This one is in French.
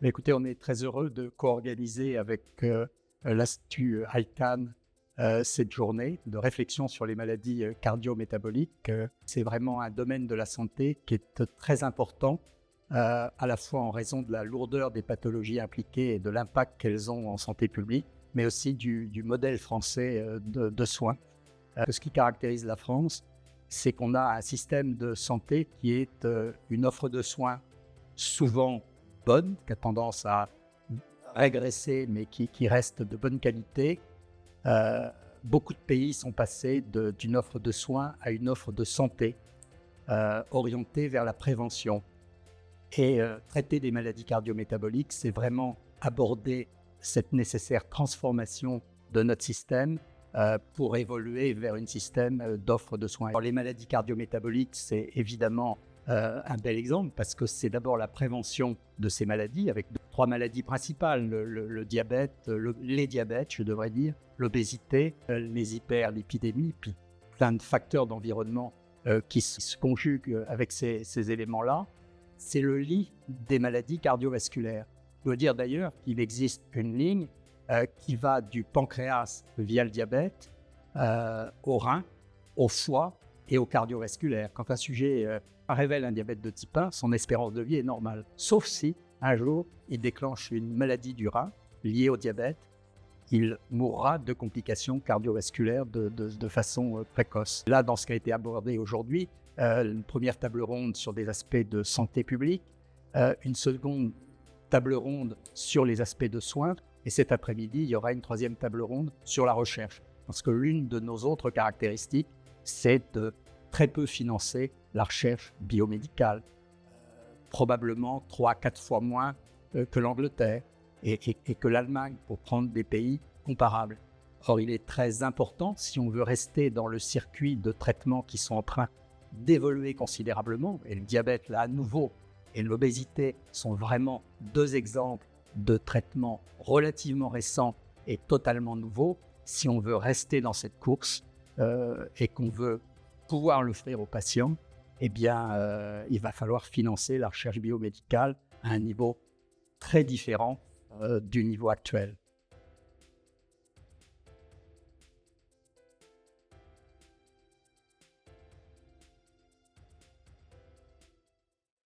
Écoutez, on est très heureux de co-organiser avec l'Institut ICANN cette journée de réflexion sur les maladies cardio-métaboliques. C'est vraiment un domaine de la santé qui est très important, à la fois en raison de la lourdeur des pathologies impliquées et de l'impact qu'elles ont en santé publique, mais aussi du modèle français de soins. Ce qui caractérise la France, c'est qu'on a un système de santé qui est une offre de soins souvent bonne, qui a tendance à régresser, mais qui reste de bonne qualité. Beaucoup de pays sont passés d'une offre de soins à une offre de santé orientée vers la prévention. Et traiter des maladies cardio-métaboliques, c'est vraiment aborder cette nécessaire transformation de notre système pour évoluer vers un système d'offre de soins. Alors, les maladies cardio-métaboliques, c'est évidemment un bel exemple parce que c'est d'abord la prévention de ces maladies avec 3 maladies principales, le diabète, les diabètes, je devrais dire, l'obésité, les hyperlipidémies, puis plein de facteurs d'environnement qui se conjuguent avec ces éléments-là. C'est le lit des maladies cardiovasculaires. Je dois dire d'ailleurs qu'il existe une ligne qui va du pancréas via le diabète au rein, au foie et au cardiovasculaire. Quand un sujet révèle un diabète de type 1, son espérance de vie est normale. Sauf si, un jour, il déclenche une maladie du rein liée au diabète, il mourra de complications cardiovasculaires de façon précoce. Là, dans ce qui a été abordé aujourd'hui, une première table ronde sur des aspects de santé publique, une seconde table ronde sur les aspects de soins, et cet après-midi, il y aura une troisième table ronde sur la recherche. Parce que l'une de nos autres caractéristiques, c'est de très peu financer la recherche biomédicale, probablement 3 à 4 fois moins que l'Angleterre et que l'Allemagne, pour prendre des pays comparables. Or, il est très important, si on veut rester dans le circuit de traitements qui sont en train d'évoluer considérablement, et le diabète, là, à nouveau, et l'obésité sont vraiment 2 exemples de traitements relativement récents et totalement nouveaux. Si on veut rester dans cette course et qu'on veut pouvoir l'offrir aux patients, eh bien, il va falloir financer la recherche biomédicale à un niveau très différent du niveau actuel.